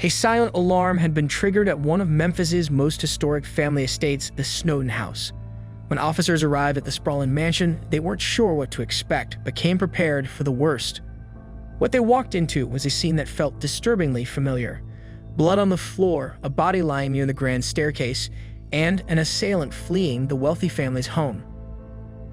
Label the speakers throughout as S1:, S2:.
S1: A silent alarm had been triggered at one of Memphis's most historic family estates, the Snowdown House. When officers arrived at the sprawling mansion, they weren't sure what to expect, but came prepared for the worst. What they walked into was a scene that felt disturbingly familiar. Blood on the floor, a body lying near the grand staircase, and an assailant fleeing the wealthy family's home.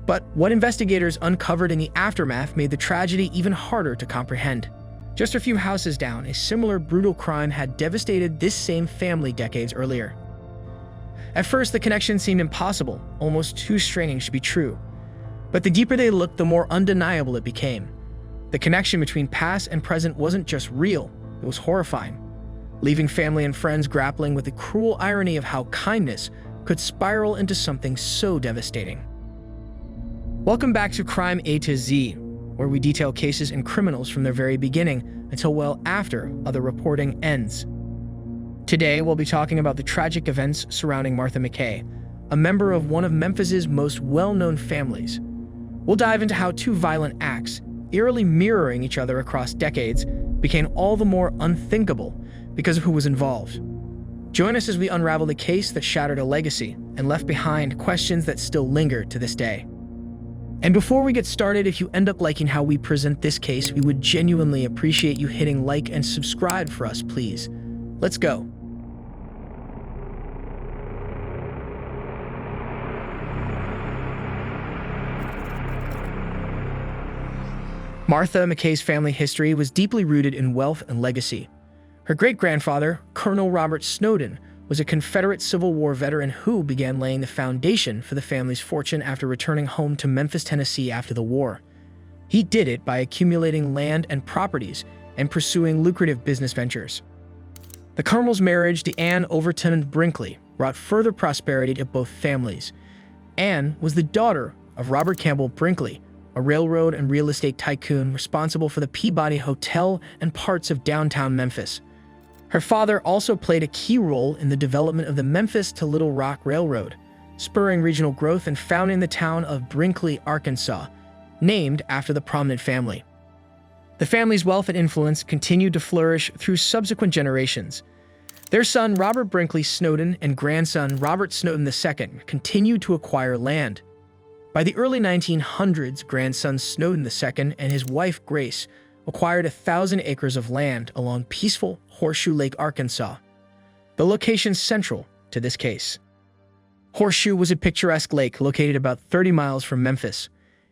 S1: But what investigators uncovered in the aftermath made the tragedy even harder to comprehend. Just a few houses down, a similar brutal crime had devastated this same family decades earlier. At first, the connection seemed impossible, almost too strange to be true. But the deeper they looked, the more undeniable it became. The connection between past and present wasn't just real, it was horrifying, leaving family and friends grappling with the cruel irony of how kindness could spiral into something so devastating. Welcome back to Crime A to Z, where we detail cases and criminals from their very beginning until well after other reporting ends. Today, we'll be talking about the tragic events surrounding Martha McKay, a member of one of Memphis's most well-known families. We'll dive into how two violent acts, eerily mirroring each other across decades, became all the more unthinkable because of who was involved. Join us as we unravel the case that shattered a legacy and left behind questions that still linger to this day. And before we get started, if you end up liking how we present this case, we would genuinely appreciate you hitting like and subscribe for us, please. Let's go. Martha McKay's family history was deeply rooted in wealth and legacy. Her great-grandfather, Colonel Robert Snowden, was a Confederate Civil War veteran who began laying the foundation for the family's fortune after returning home to Memphis, Tennessee after the war. He did it by accumulating land and properties and pursuing lucrative business ventures. The Colonel's marriage to Anne Overton Brinkley brought further prosperity to both families. Anne was the daughter of Robert Campbell Brinkley, a railroad and real estate tycoon responsible for the Peabody Hotel and parts of downtown Memphis. Her father also played a key role in the development of the Memphis to Little Rock Railroad, spurring regional growth and founding the town of Brinkley, Arkansas, named after the prominent family. The family's wealth and influence continued to flourish through subsequent generations. Their son, Robert Brinkley Snowden, and grandson, Robert Snowden II, continued to acquire land. By the early 1900s, grandson Snowden II and his wife, Grace, acquired 1,000 acres of land along peaceful Horseshoe Lake, Arkansas, the location central to this case. Horseshoe was a picturesque lake located about 30 miles from Memphis.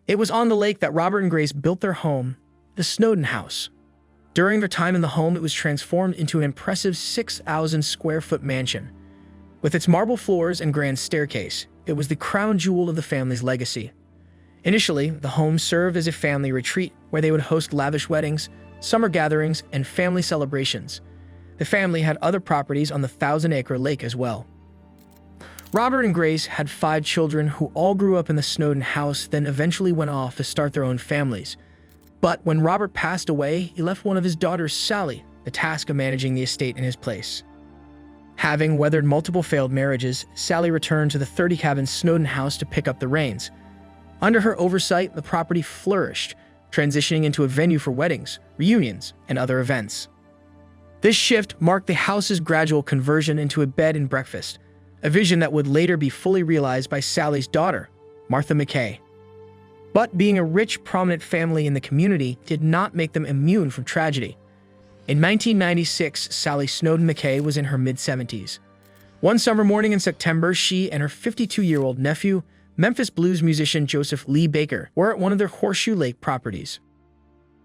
S1: It was on the lake that Robert and Grace built their home, the Snowdown House. During their time in the home, it was transformed into an impressive 6,000-square-foot mansion. With its marble floors and grand staircase, it was the crown jewel of the family's legacy. Initially, the home served as a family retreat where they would host lavish weddings, summer gatherings, and family celebrations. The family had other properties on the 1,000-acre lake as well. Robert and Grace had 5 children who all grew up in the Snowdown House, then eventually went off to start their own families. But when Robert passed away, he left one of his daughters, Sally, the task of managing the estate in his place. Having weathered multiple failed marriages, Sally returned to the 30-cabin Snowdown House to pick up the reins. Under her oversight, the property flourished, transitioning into a venue for weddings, reunions, and other events. This shift marked the house's gradual conversion into a bed and breakfast, a vision that would later be fully realized by Sally's daughter, Martha McKay. But being a rich, prominent family in the community did not make them immune from tragedy. In 1996, Sally Snowden McKay was in her mid-70s. One summer morning in September, she and her 52-year-old nephew, Memphis blues musician Joseph Lee Baker, were at one of their Horseshoe Lake properties.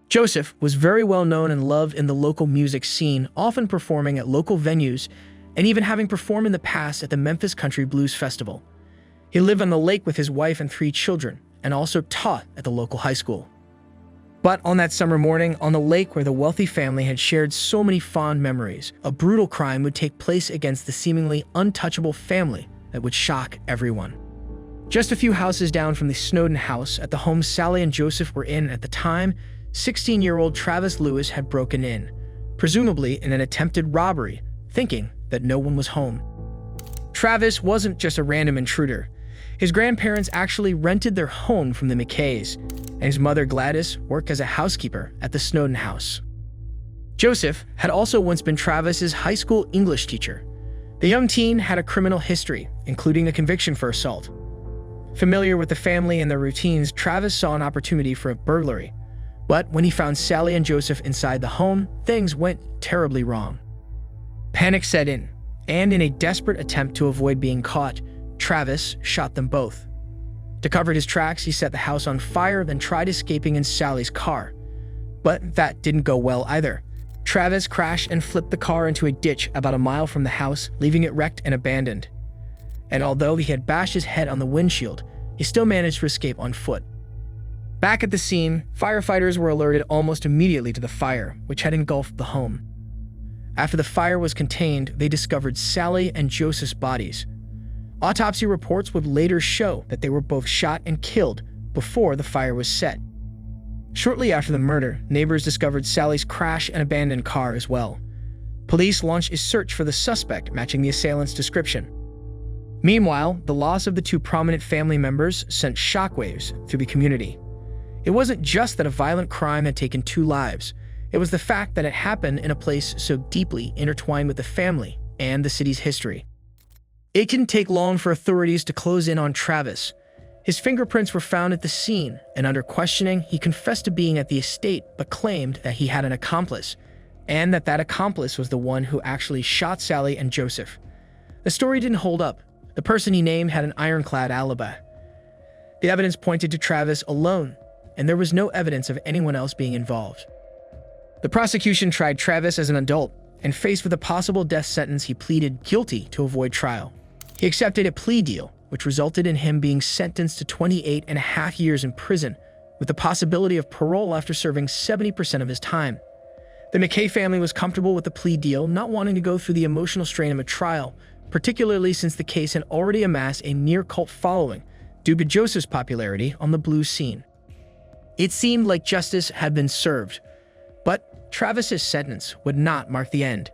S1: Joseph was very well known and loved in the local music scene, often performing at local venues and even having performed in the past at the Memphis Country Blues Festival. He lived on the lake with his wife and 3 children, and also taught at the local high school. But on that summer morning, on the lake where the wealthy family had shared so many fond memories, a brutal crime would take place against the seemingly untouchable family that would shock everyone. Just a few houses down from the Snowdown House, at the home Sally and Joseph were in at the time, 16-year-old Travis Lewis had broken in, presumably in an attempted robbery, thinking that no one was home. Travis wasn't just a random intruder. His grandparents actually rented their home from the McKays, and his mother Gladys worked as a housekeeper at the Snowdown House. Joseph had also once been Travis's high school English teacher. The young teen had a criminal history, including a conviction for assault. Familiar with the family and their routines, Travis saw an opportunity for a burglary. But when he found Sally and Joseph inside the home, things went terribly wrong. Panic set in, and in a desperate attempt to avoid being caught, Travis shot them both. To cover his tracks, he set the house on fire, then tried escaping in Sally's car. But that didn't go well either. Travis crashed and flipped the car into a ditch about a mile from the house, leaving it wrecked and abandoned. And although he had bashed his head on the windshield, he still managed to escape on foot. Back at the scene, firefighters were alerted almost immediately to the fire, which had engulfed the home. After the fire was contained, they discovered Sally and Joseph's bodies. Autopsy reports would later show that they were both shot and killed before the fire was set. Shortly after the murder, neighbors discovered Sally's crashed and abandoned car as well. Police launched a search for the suspect matching the assailant's description. Meanwhile, the loss of the two prominent family members sent shockwaves through the community. It wasn't just that a violent crime had taken two lives. It was the fact that it happened in a place so deeply intertwined with the family and the city's history. It didn't take long for authorities to close in on Travis. His fingerprints were found at the scene, and under questioning, he confessed to being at the estate but claimed that he had an accomplice, and that accomplice was the one who actually shot Sally and Joseph. The story didn't hold up. The person he named had an ironclad alibi. The evidence pointed to Travis alone, and there was no evidence of anyone else being involved. The prosecution tried Travis as an adult, and faced with a possible death sentence, he pleaded guilty to avoid trial. He accepted a plea deal, which resulted in him being sentenced to 28.5 years in prison, with the possibility of parole after serving 70% of his time. The McKay family was comfortable with the plea deal, not wanting to go through the emotional strain of a trial, particularly since the case had already amassed a near-cult following due to Joseph's popularity on the blues scene. It seemed like justice had been served, but Travis's sentence would not mark the end.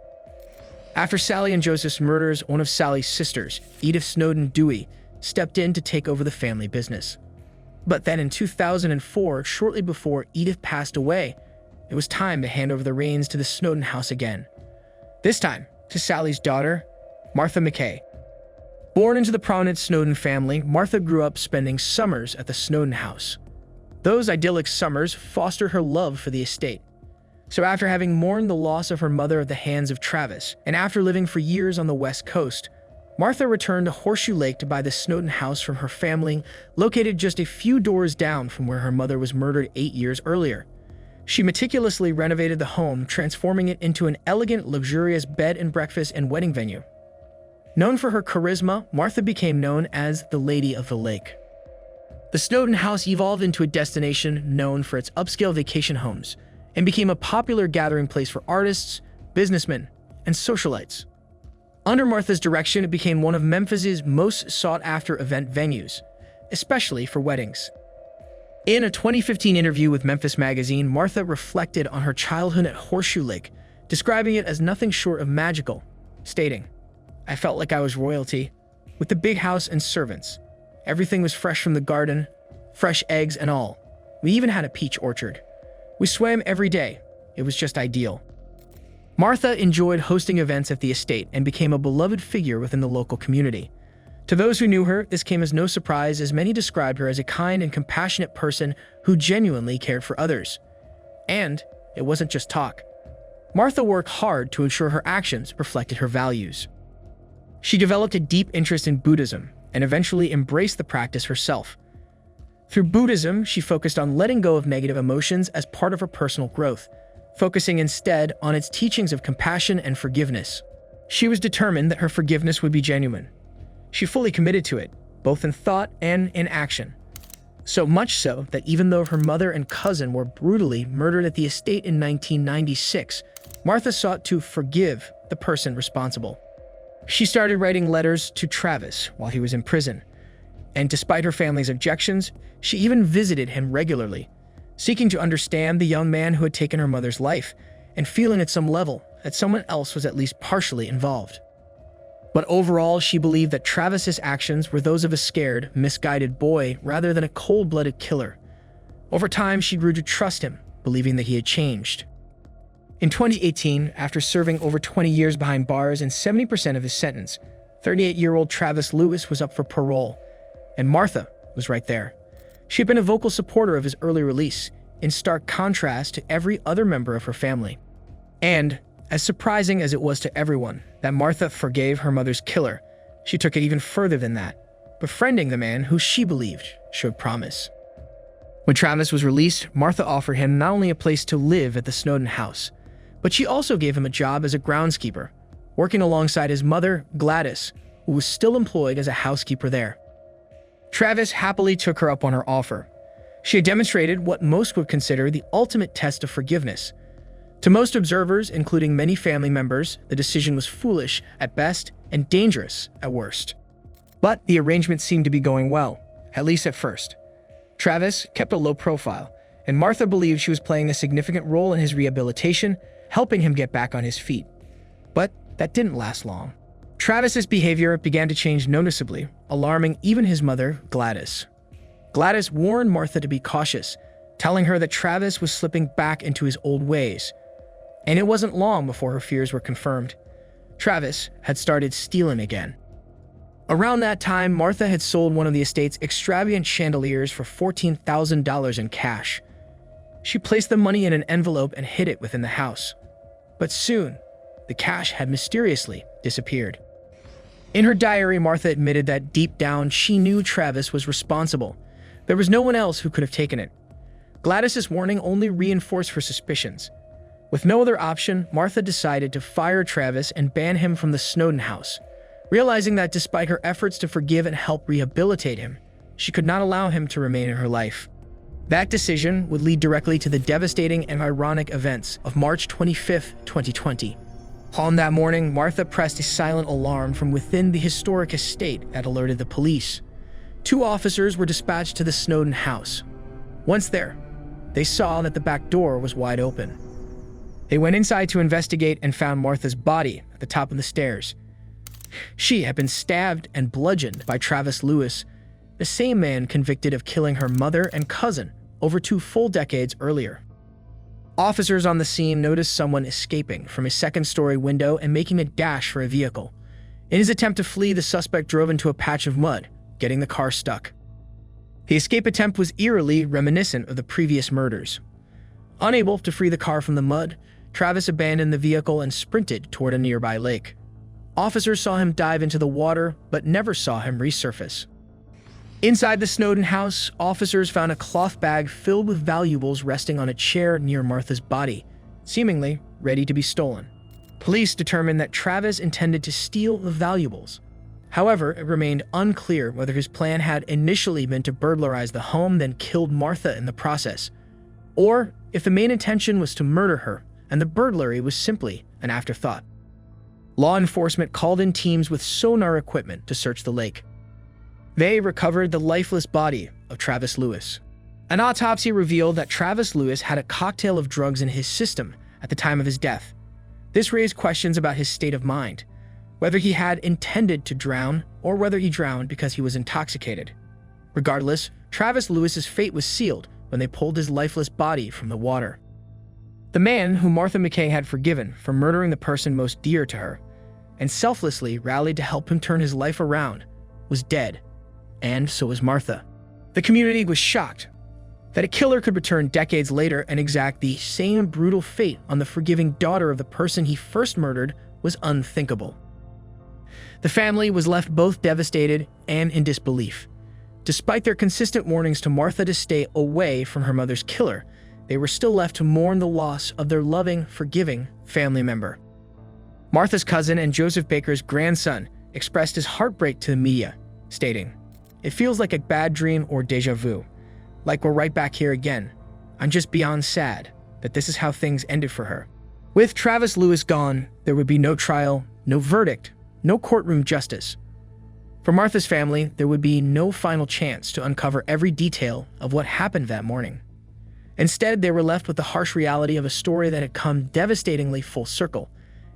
S1: After Sally and Joseph's murders, one of Sally's sisters, Edith Snowden Dewey, stepped in to take over the family business. But then in 2004, shortly before Edith passed away, it was time to hand over the reins to the Snowdown House again. This time, to Sally's daughter, Martha McKay. Born into the prominent Snowden family, Martha grew up spending summers at the Snowdown House. Those idyllic summers fostered her love for the estate. So after having mourned the loss of her mother at the hands of Travis, and after living for years on the West Coast, Martha returned to Horseshoe Lake to buy the Snowdown House from her family, located just a few doors down from where her mother was murdered 8 years earlier. She meticulously renovated the home, transforming it into an elegant, luxurious bed and breakfast and wedding venue. Known for her charisma, Martha became known as the Lady of the Lake. The Snowdown House evolved into a destination known for its upscale vacation homes, and became a popular gathering place for artists, businessmen, and socialites. Under Martha's direction, it became one of Memphis's most sought-after event venues, especially for weddings. In a 2015 interview with Memphis Magazine, Martha reflected on her childhood at Horseshoe Lake, describing it as nothing short of magical, stating, "I felt like I was royalty, with the big house and servants. Everything was fresh from the garden, fresh eggs and all. We even had a peach orchard. We swam every day. It was just ideal." Martha enjoyed hosting events at the estate and became a beloved figure within the local community. To those who knew her, this came as no surprise, as many described her as a kind and compassionate person who genuinely cared for others. And it wasn't just talk. Martha worked hard to ensure her actions reflected her values. She developed a deep interest in Buddhism and eventually embraced the practice herself. Through Buddhism, she focused on letting go of negative emotions as part of her personal growth, focusing instead on its teachings of compassion and forgiveness. She was determined that her forgiveness would be genuine. She fully committed to it, both in thought and in action. So much so that even though her mother and cousin were brutally murdered at the estate in 1996, Martha sought to forgive the person responsible. She started writing letters to Travis while he was in prison, and despite her family's objections, she even visited him regularly, seeking to understand the young man who had taken her mother's life, and feeling at some level that someone else was at least partially involved. But overall, she believed that Travis's actions were those of a scared, misguided boy rather than a cold-blooded killer. Over time, she grew to trust him, believing that he had changed. In 2018, after serving over 20 years behind bars and 70% of his sentence, 38-year-old Travis Lewis was up for parole, and Martha was right there. She had been a vocal supporter of his early release, in stark contrast to every other member of her family. And, as surprising as it was to everyone that Martha forgave her mother's killer, she took it even further than that, befriending the man who she believed showed promise. When Travis was released, Martha offered him not only a place to live at the Snowdown House, but she also gave him a job as a groundskeeper, working alongside his mother, Gladys, who was still employed as a housekeeper there. Travis happily took her up on her offer. She had demonstrated what most would consider the ultimate test of forgiveness. To most observers, including many family members, the decision was foolish at best and dangerous at worst. But the arrangement seemed to be going well, at least at first. Travis kept a low profile, and Martha believed she was playing a significant role in his rehabilitation, helping him get back on his feet. But that didn't last long. Travis's behavior began to change noticeably, alarming even his mother, Gladys. Gladys warned Martha to be cautious, telling her that Travis was slipping back into his old ways. And it wasn't long before her fears were confirmed. Travis had started stealing again. Around that time, Martha had sold one of the estate's extravagant chandeliers for $14,000 in cash. She placed the money in an envelope and hid it within the house. But soon, the cash had mysteriously disappeared. In her diary, Martha admitted that deep down she knew Travis was responsible. There was no one else who could have taken it. Gladys's warning only reinforced her suspicions. With no other option, Martha decided to fire Travis and ban him from the Snowdown House, realizing that despite her efforts to forgive and help rehabilitate him, she could not allow him to remain in her life. That decision would lead directly to the devastating and ironic events of March 25, 2020. On that morning, Martha pressed a silent alarm from within the historic estate that alerted the police. 2 officers were dispatched to the Snowdown House. Once there, they saw that the back door was wide open. They went inside to investigate and found Martha's body at the top of the stairs. She had been stabbed and bludgeoned by Travis Lewis, the same man convicted of killing her mother and cousin over 2 full decades earlier. Officers on the scene noticed someone escaping from a second-story window and making a dash for a vehicle. In his attempt to flee, the suspect drove into a patch of mud, getting the car stuck. The escape attempt was eerily reminiscent of the previous murders. Unable to free the car from the mud, Travis abandoned the vehicle and sprinted toward a nearby lake. Officers saw him dive into the water, but never saw him resurface. Inside the Snowdown House, officers found a cloth bag filled with valuables resting on a chair near Martha's body, seemingly ready to be stolen. Police determined that Travis intended to steal the valuables. However, it remained unclear whether his plan had initially been to burglarize the home, then killed Martha in the process, or if the main intention was to murder her and the burglary was simply an afterthought. Law enforcement called in teams with sonar equipment to search the lake. They recovered the lifeless body of Travis Lewis. An autopsy revealed that Travis Lewis had a cocktail of drugs in his system at the time of his death. This raised questions about his state of mind, whether he had intended to drown or whether he drowned because he was intoxicated. Regardless, Travis Lewis's fate was sealed when they pulled his lifeless body from the water. The man whom Martha McKay had forgiven for murdering the person most dear to her and selflessly rallied to help him turn his life around was dead, and so was Martha. The community was shocked that a killer could return decades later and exact the same brutal fate on the forgiving daughter of the person he first murdered was unthinkable. The family was left both devastated and in disbelief. Despite their consistent warnings to Martha to stay away from her mother's killer, they were still left to mourn the loss of their loving, forgiving family member. Martha's cousin and Joseph Baker's grandson expressed his heartbreak to the media, stating, "It feels like a bad dream or deja vu. Like we're right back here again. I'm just beyond sad that this is how things ended for her." With Travis Lewis gone, there would be no trial, no verdict, no courtroom justice. For Martha's family, there would be no final chance to uncover every detail of what happened that morning. Instead, they were left with the harsh reality of a story that had come devastatingly full circle,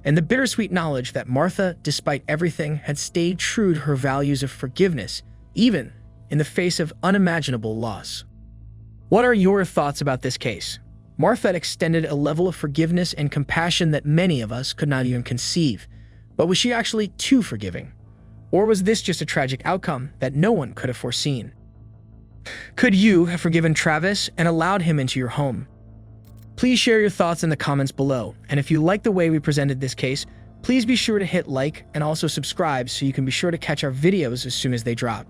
S1: and the bittersweet knowledge that Martha, despite everything, had stayed true to her values of forgiveness, even in the face of unimaginable loss. What are your thoughts about this case? Martha had extended a level of forgiveness and compassion that many of us could not even conceive. But was she actually too forgiving? Or was this just a tragic outcome that no one could have foreseen? Could you have forgiven Travis and allowed him into your home? Please share your thoughts in the comments below, and if you like the way we presented this case, please be sure to hit like and also subscribe so you can be sure to catch our videos as soon as they drop.